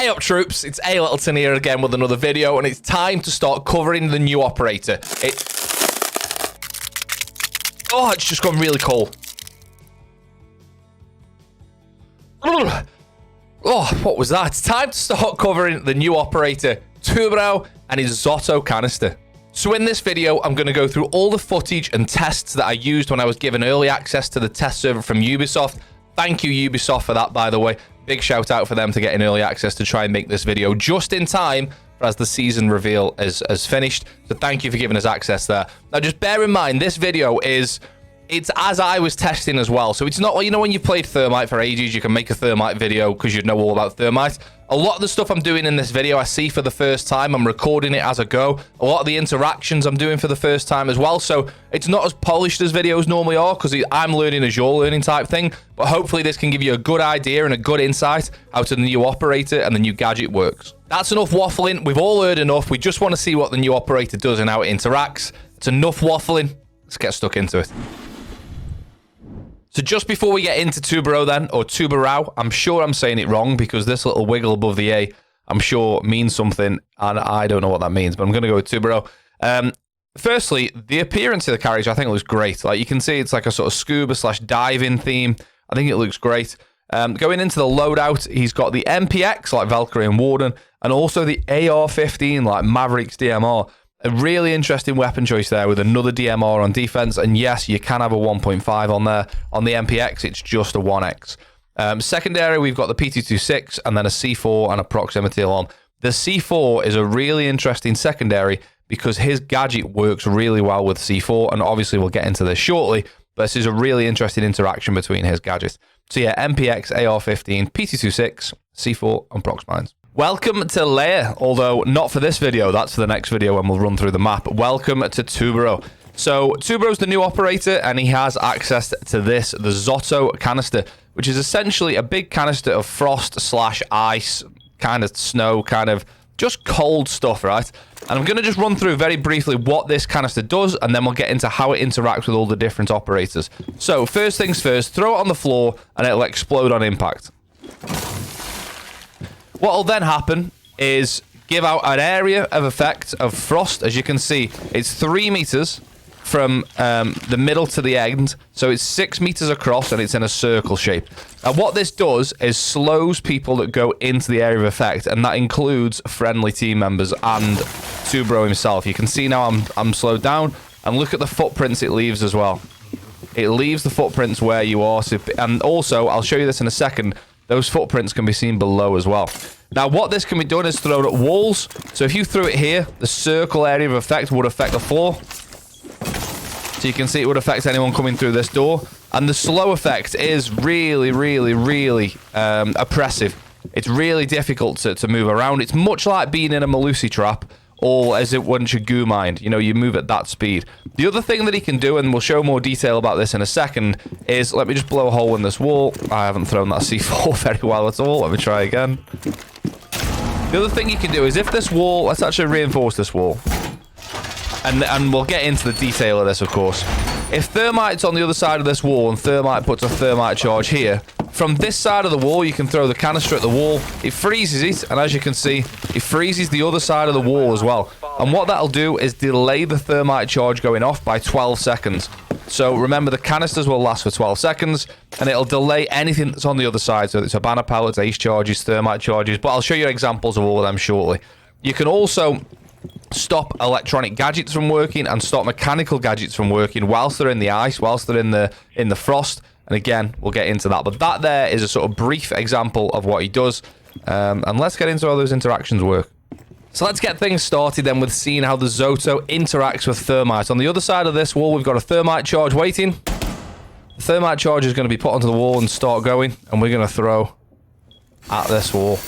Hey up troops, it's A Littleton here again with another video, and it's time to start covering the new operator. Oh, it's just gone really cold. Oh, what was that? It's time to start covering the new operator, Tubarao and his Zoto canister. So in this video, I'm going to go through all the footage and tests that I used when I was given early access to the test server from Ubisoft. Thank you, Ubisoft, for that, by the way. Big shout out for them to getting early access to try and make this video just in time for as the season reveal is finished. So thank you for giving us access there. Now, just bear in mind, this video it's as I was testing as well. So it's not, you know, when you played Thermite for ages, you can make a Thermite video because you know all about Thermite. A lot of the stuff I'm doing in this video, I see for the first time. I'm recording it as I go. A lot of the interactions I'm doing for the first time as well. So it's not as polished as videos normally are because I'm learning as you're learning type thing. But hopefully this can give you a good idea and a good insight how to the new operator and the new gadget works. That's enough waffling. We've all heard enough. We just want to see what the new operator does and how it interacts. It's enough waffling. Let's get stuck into it. So just before we get into Tubarao then, or Tubarao, I'm sure I'm saying it wrong because this little wiggle above the A, I'm sure means something, and I don't know what that means, but I'm going to go with Tubarao. Firstly, the appearance of the carriage I think looks great. Like you can see, it's like a sort of scuba / diving theme. I think it looks great. Going into the loadout, he's got the MPX like Valkyrie and Warden, and also the AR-15 like Maverick's DMR. A really interesting weapon choice there with another DMR on defense. And yes, you can have a 1.5 on there. On the MPX, it's just a 1X. Secondary, we've got the P226 and then a C4 and a proximity alarm. The C4 is a really interesting secondary because his gadget works really well with C4. And obviously, we'll get into this shortly. But this is a really interesting interaction between his gadgets. So yeah, MPX, AR-15, P226, C4, and prox mines. Welcome to Lair, although not for this video, that's for the next video when we'll run through the map. Welcome to Tubarao. So Tubarao's the new operator and he has access to this, the Zoto canister, which is essentially a big canister of frost / ice, kind of snow, kind of just cold stuff, right? And I'm going to just run through very briefly what this canister does, and then we'll get into how it interacts with all the different operators. So first things first, throw it on the floor and it'll explode on impact. What will then happen is give out an area of effect of frost. As you can see, it's 3 meters from the middle to the end. So it's 6 meters across and it's in a circle shape. And what this does is slows people that go into the area of effect. And that includes friendly team members and Tubarao himself. You can see now I'm slowed down. And look at the footprints it leaves as well. It leaves the footprints where you are. And also, I'll show you this in a second. Those footprints can be seen below as well. Now, what this can be done is thrown at walls. So if you threw it here, the circle area of effect would affect the floor. So you can see it would affect anyone coming through this door. And the slow effect is really, really, really oppressive. It's really difficult to move around. It's much like being in a Malusi trap, or as it once you goo mined. You know, you move at that speed. The other thing that he can do, and we'll show more detail about this in a second, is let me just blow a hole in this wall. I haven't thrown that C4 very well at all. Let me try again. The other thing you can do is if this wall, let's actually reinforce this wall. And we'll get into the detail of this, of course. If Thermite's on the other side of this wall and Thermite puts a Thermite charge here, from this side of the wall, you can throw the canister at the wall. It freezes it, and as you can see, it freezes the other side of the wall as well. And what that'll do is delay the Thermite charge going off by 12 seconds. So remember, the canisters will last for 12 seconds, and it'll delay anything that's on the other side. So it's Hibana pellets, ace charges, Thermite charges, but I'll show you examples of all of them shortly. You can also stop electronic gadgets from working and stop mechanical gadgets from working whilst they're in the ice, whilst they're in the frost. And again, we'll get into that. But that there is a sort of brief example of what he does. And let's get into how those interactions work. So let's get things started then with seeing how the Zoto interacts with Thermite. On the other side of this wall, we've got a Thermite charge waiting. The Thermite charge is going to be put onto the wall and start going. And we're going to throw at this wall.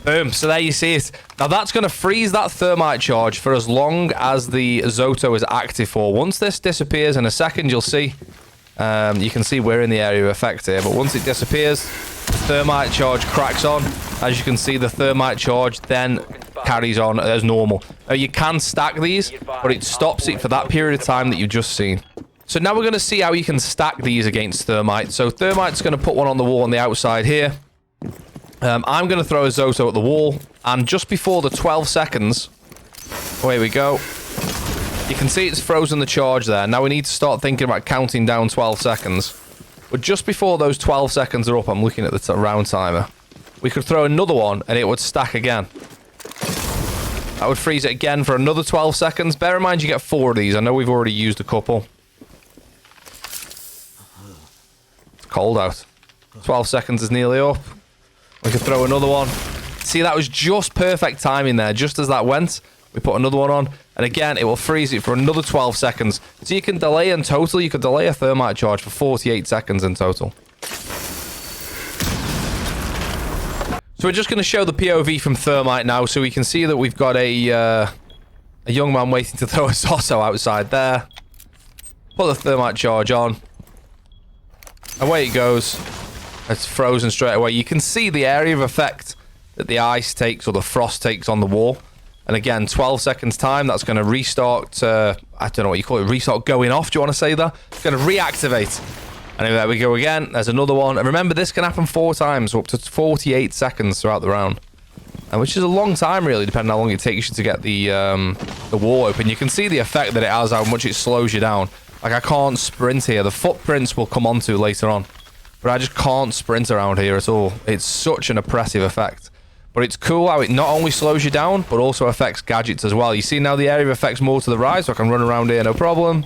Boom. So there you see it. Now that's going to freeze that Thermite charge for as long as the Zoto is active for. Once this disappears in a second, you'll see. You can see we're in the area of effect here, but once it disappears, the Thermite charge cracks on. As you can see, the Thermite charge then carries on as normal. Now, you can stack these, but it stops it for that period of time that you've just seen. So now we're going to see how you can stack these against Thermite. So Thermite's going to put one on the wall on the outside here. I'm going to throw a zoto at the wall, and just before the 12 seconds, away we go. You can see it's frozen the charge there. Now we need to start thinking about counting down 12 seconds. But just before those 12 seconds are up, I'm looking at the round timer. We could throw another one, and it would stack again. That would freeze it again for another 12 seconds. Bear in mind you get 4 of these. I know we've already used a couple. It's cold out. 12 seconds is nearly up. We could throw another one. See, that was just perfect timing there. Just as that went, we put another one on. And again, it will freeze it for another 12 seconds. So you can delay in total. You could delay a thermite charge for 48 seconds in total. So we're just going to show the POV from Thermite now. So we can see that we've got a young man waiting to throw a zoto outside there. Put the thermite charge on. Away it goes. It's frozen straight away. You can see the area of effect that the ice takes or the frost takes on the wall. And again, 12 seconds time, that's going to restart, I don't know what you call it, restart going off, do you want to say that? It's going to reactivate. And there we go again. There's another one. And remember, this can happen 4 times, up to 48 seconds throughout the round. And which is a long time, really, depending on how long it takes you to get the wall open. You can see the effect that it has, how much it slows you down. Like, I can't sprint here. The footprints will come onto later on. But I just can't sprint around here at all. It's such an oppressive effect. But it's cool how it not only slows you down, but also affects gadgets as well. You see now the area of effect's more to the right, so I can run around here, no problem.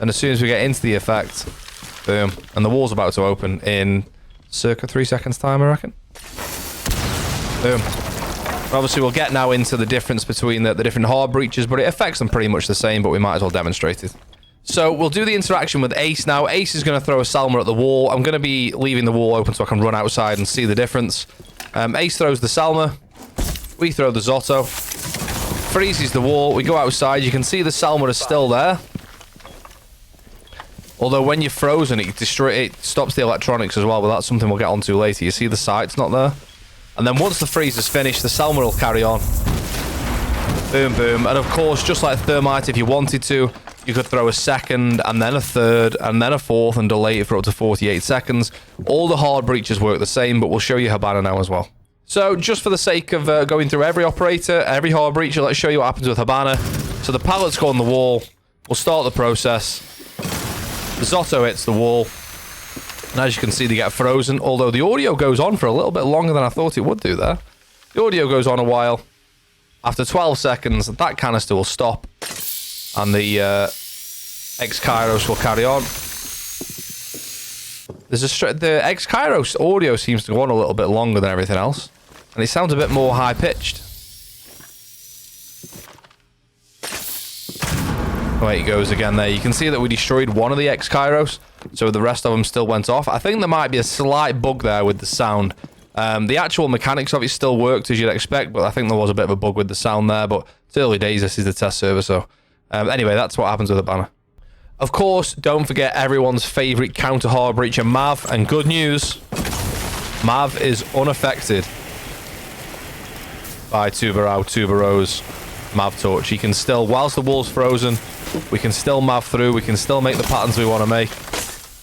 And as soon as we get into the effect, boom. And the wall's about to open in circa 3 seconds time, I reckon. Boom. Obviously, we'll get now into the difference between the different hard breaches, but it affects them pretty much the same, but we might as well demonstrate it. So we'll do the interaction with Ace now. Ace is going to throw a Salma at the wall. I'm going to be leaving the wall open so I can run outside and see the difference. Ace throws the Salma. We throw the zoto. Freezes the wall. We go outside. You can see the Salma is still there. Although when you're frozen, it stops the electronics as well, but that's something we'll get onto later. You see the sight's not there? And then once the freeze is finished, the Salma will carry on. Boom, boom. And of course, just like Thermite, if you wanted to, you could throw a second, and then a third, and then a fourth, and delay it for up to 48 seconds. All the hard breaches work the same, but we'll show you Hibana now as well. So, just for the sake of going through every operator, every hard breacher, let's show you what happens with Hibana. So the pallets go on the wall. We'll start the process. The zoto hits the wall. And as you can see, they get frozen, although the audio goes on for a little bit longer than I thought it would do there. The audio goes on a while. After 12 seconds, that canister will stop. And the X-Kairos will carry on. The X-Kairos audio seems to go on a little bit longer than everything else. And it sounds a bit more high-pitched. Away it goes again there. You can see that we destroyed one of the X-Kairos, so the rest of them still went off. I think there might be a slight bug there with the sound. The actual mechanics of it still worked as you'd expect, but I think there was a bit of a bug with the sound there. But it's early days. This is the test server, so... anyway, that's what happens with Hibana. Of course, don't forget everyone's favourite counter hard breacher, Mav. And good news, Mav is unaffected by Tubarao's Mav torch. He can still, whilst the wall's frozen, we can still Mav through. We can still make the patterns we want to make,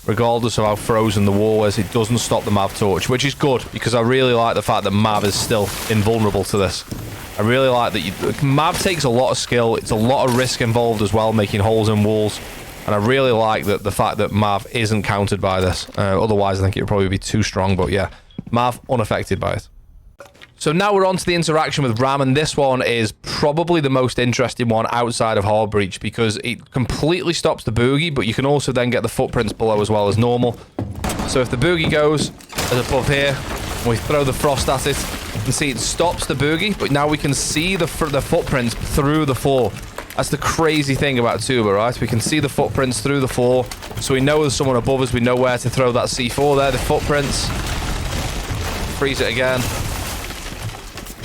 regardless of how frozen the wall is. It doesn't stop the Mav torch, which is good, because I really like the fact that Mav is still invulnerable to this. I really like that Mav takes a lot of skill. It's a lot of risk involved as well, making holes in walls. And I really like that the fact that Mav isn't countered by this. Otherwise, I think it would probably be too strong. But yeah, Mav unaffected by it. So now we're on to the interaction with Ram. And this one is probably the most interesting one outside of Hard Breach, because it completely stops the boogie, but you can also then get the footprints below as well as normal. So if the boogie goes as above here, and we throw the frost at it, you can see it stops the boogie, but now we can see the footprints through the floor. That's the crazy thing about Tuba, right? We can see the footprints through the floor, so we know there's someone above us. We know where to throw that C4 there, the footprints. Freeze it again.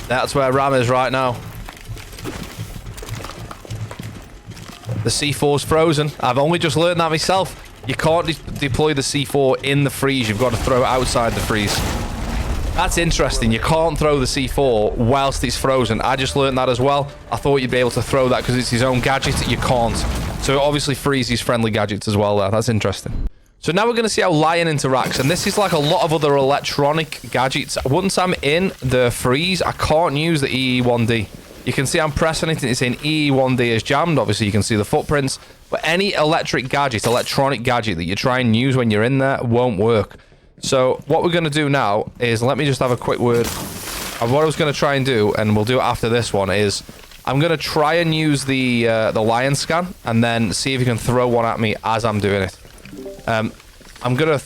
That's where Ram is right now. The C4's frozen. I've only just learned that myself. You can't deploy the C4 in the freeze. You've got to throw it outside the freeze. That's interesting. You can't throw the C4 whilst it's frozen. I just learned that as well. I thought you'd be able to throw that because it's his own gadget. You can't. So it obviously freezes friendly gadgets as well there. That's interesting. So now we're going to see how Lion interacts, and this is like a lot of other electronic gadgets. Once I'm in the freeze, I can't use the EE1D. You can see I'm pressing it, and it's saying EE1D is jammed. Obviously, you can see the footprints, but any electronic gadget that you try and use when you're in there won't work. So what we're going to do now is, let me just have a quick word. And what I was going to try and do, and we'll do it after this one, is I'm going to try and use the Lion scan, and then see if you can throw one at me as I'm doing it. I'm gonna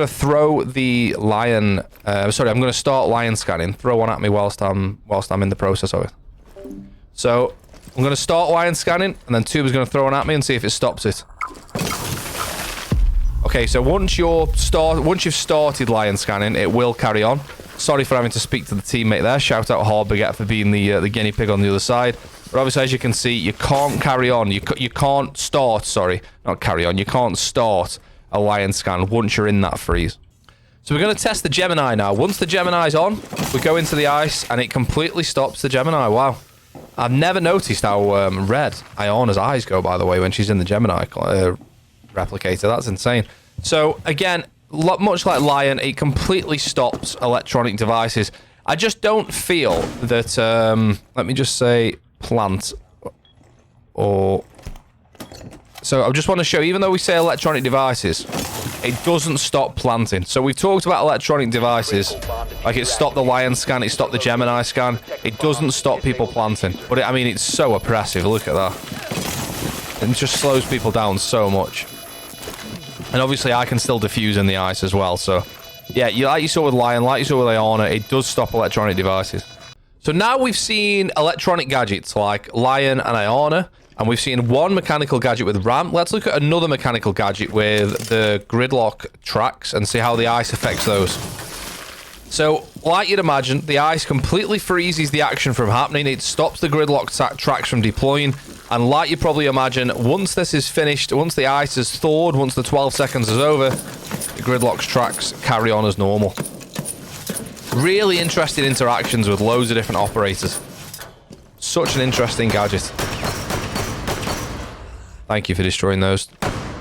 throw the Lion. Sorry, I'm gonna start Lion scanning. Throw one at me whilst I'm in the process of it. So I'm gonna start Lion scanning, and then Tuba's gonna throw one at me and see if it stops it. Okay, so once you've started Lion scanning, it will carry on. Sorry for having to speak to the teammate there. Shout out Hard Baguette for being the guinea pig on the other side. But obviously, as you can see, you can't carry on. You can't start, sorry, not carry on. You can't start a Lion scan once you're in that freeze. So we're going to test the Gemini now. Once the Gemini's on, we go into the ice, and it completely stops the Gemini. Wow. I've never noticed how red Iana's eyes go, by the way, when she's in the Gemini replicator. That's insane. So, again, much like Lion, it completely stops electronic devices. I just don't feel that, let me just say... plant or so I just want to show, even though we say electronic devices, it doesn't stop planting. So we've talked about electronic devices, like it stopped the Lion scan, it stopped the Gemini scan. It doesn't stop people planting, but I mean, it's so oppressive. Look at that. It just slows people down so much. And obviously I can still defuse in the ice as well. So yeah, like you saw with Lion, like you saw with Iana, it does stop electronic devices. So now we've seen electronic gadgets like Lion and Iana, and we've seen one mechanical gadget with Ram. Let's look at another mechanical gadget with the Gridlock tracks and see how the ice affects those. So, like you'd imagine, the ice completely freezes the action from happening. It stops the Gridlock tracks from deploying. And like you probably imagine, once this is finished, once the ice is thawed, once the 12 seconds is over, the Gridlock's tracks carry on as normal. Really interesting interactions with loads of different operators. Such an interesting gadget. Thank you for destroying those.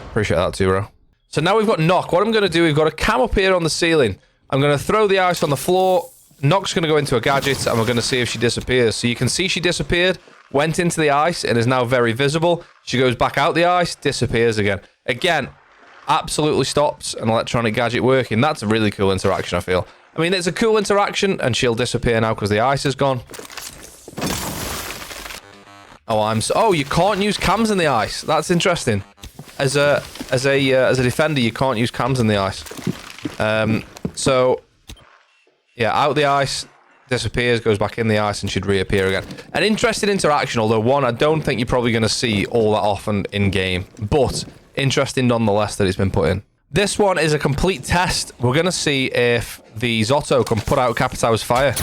Appreciate that too, bro. So now we've got Nokk. What I'm going to do, we've got a cam up here on the ceiling. I'm going to throw the ice on the floor. Nokk's going to go into a gadget, and we're going to see if she disappears. So you can see she disappeared, went into the ice, and is now very visible. She goes back out the ice, disappears again. Again, absolutely stops an electronic gadget working. That's a really cool interaction, I feel. I mean, it's a cool interaction, and she'll disappear now because the ice is gone. Oh, you can't use cams in the ice. That's interesting. As a defender, you can't use cams in the ice. So yeah, out the ice, disappears, goes back in the ice, and should reappear again. An interesting interaction, although one I don't think you're probably going to see all that often in game, but interesting nonetheless that it's been put in. This one is a complete test. We're going to see if the Zoto can put out Capitao's fire.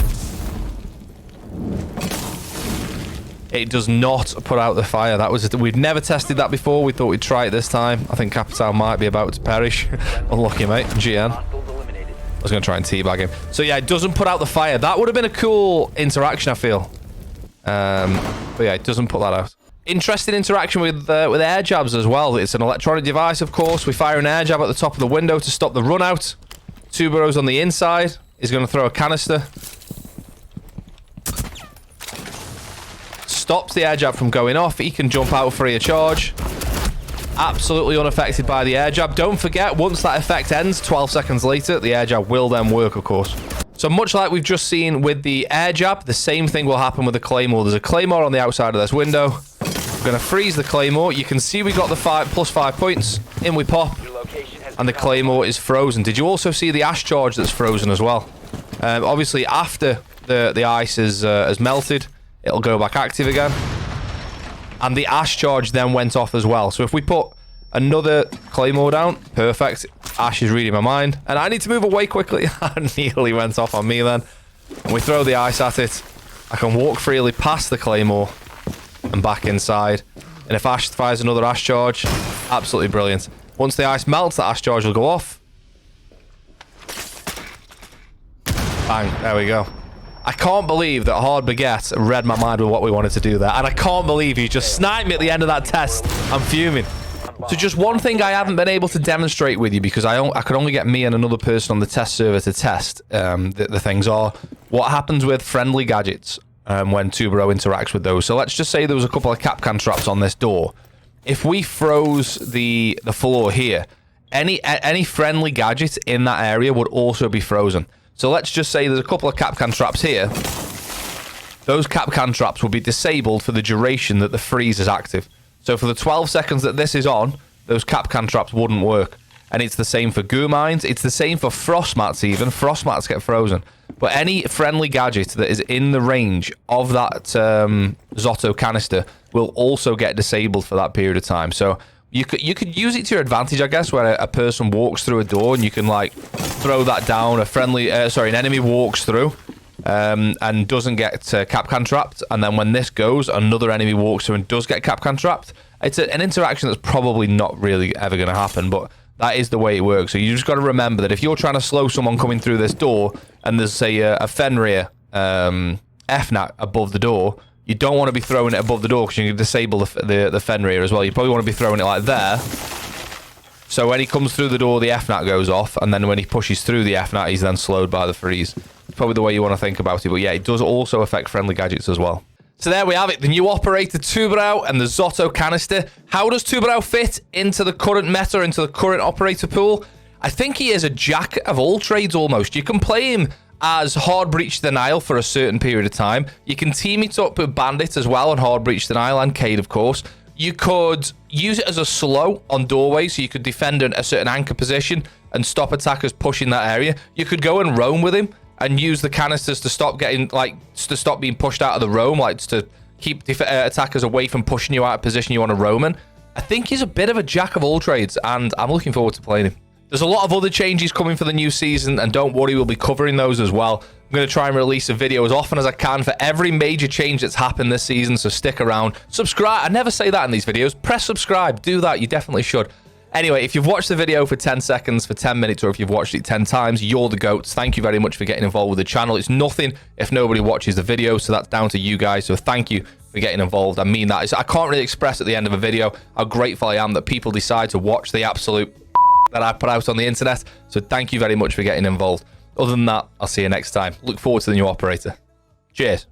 It does not put out the fire. We've never tested that before. We thought we'd try it this time. I think Capitao might be about to perish. Unlucky, mate. GN. I was going to try and teabag him. So yeah, it doesn't put out the fire. That would have been a cool interaction, I feel. But yeah, it doesn't put that out. Interesting interaction with air jabs as well. It's an electronic device, of course. We fire an air jab at the top of the window to stop the run out. Tubaro's on the inside. He's going to throw a canister. Stops the air jab from going off. He can jump out free of charge. Absolutely unaffected by the air jab. Don't forget, once that effect ends, 12 seconds later, the air jab will then work, of course. So much like we've just seen with the air jab, the same thing will happen with the Claymore. There's a Claymore on the outside of this window. We're going to freeze the Claymore. You can see we got the +5 points. In we pop. And the Claymore is frozen. Did you also see the ash charge that's frozen as well? Obviously, after the ice has melted, it'll go back active again. And the ash charge then went off as well. So if we put another Claymore down, perfect. Ash is reading my mind. And I need to move away quickly. Nearly went off on me then. And we throw the ice at it. I can walk freely past the Claymore and back inside. And if Ash fires another ash charge, absolutely brilliant. Once the ice melts, that ash charge will go off. Bang, there we go. I can't believe that Hard Baguette read my mind with what we wanted to do there. And I can't believe he just sniped me at the end of that test. I'm fuming. So just one thing I haven't been able to demonstrate with you, because I could only get me and another person on the test server to test the things, are what happens with friendly gadgets when Tubarao interacts with those. So let's just say there was a couple of Capcan traps on this door. If we froze the floor here, any friendly gadget in that area would also be frozen. So let's just say there's a couple of Capcan traps here. Those Capcan traps will be disabled for the duration that the freeze is active. So for the 12 seconds that this is on, those Capcan traps wouldn't work. And it's the same for goo mines. It's the same for frost mats even. Frost mats get frozen. But any friendly gadget that is in the range of that Zoto canister will also get disabled for that period of time. So you could use it to your advantage, I guess, where a person walks through a door and you can like throw that down. An enemy walks through and doesn't get Capcan trapped, and then when this goes, another enemy walks through and does get Capcan trapped. It's an interaction that's probably not really ever going to happen, but that is the way it works. So you just got to remember that if you're trying to slow someone coming through this door and there's, say, a Fenrir FNAT above the door, you don't want to be throwing it above the door because you can disable the Fenrir as well. You probably want to be throwing it like there. So when he comes through the door, the FNAT goes off, and then when he pushes through the FNAT, he's then slowed by the freeze. It's probably the way you want to think about it, but yeah, it does also affect friendly gadgets as well. So there we have it, the new operator Tubarao and the Zoto canister. How does Tubarao fit into the current meta, into the current operator pool? I think he is a jack of all trades almost. You can play him as Hard Breach Denial for a certain period of time. You can team it up with Bandit as well on Hard Breach Denial, and Cade, of course. You could use it as a slow on doorways, so you could defend a certain anchor position and stop attackers pushing that area. You could go and roam with him and use the canisters to stop being pushed out of the roam, like to keep attackers away from pushing you out of position you want to roam in. I think he's a bit of a jack of all trades, and I'm looking forward to playing him. There's a lot of other changes coming for the new season, and don't worry, we'll be covering those as well. I'm going to try and release a video as often as I can for every major change that's happened this season, so stick around. Subscribe. I never say that in these videos. Press subscribe. Do that. You definitely should. Anyway, if you've watched the video for 10 seconds, for 10 minutes, or if you've watched it 10 times, you're the GOATs. Thank you very much for getting involved with the channel. It's nothing if nobody watches the video, so that's down to you guys. So thank you for getting involved. I mean that. I can't really express at the end of a video how grateful I am that people decide to watch the absolute that I put out on the internet. So thank you very much for getting involved. Other than that, I'll see you next time. Look forward to the new operator. Cheers.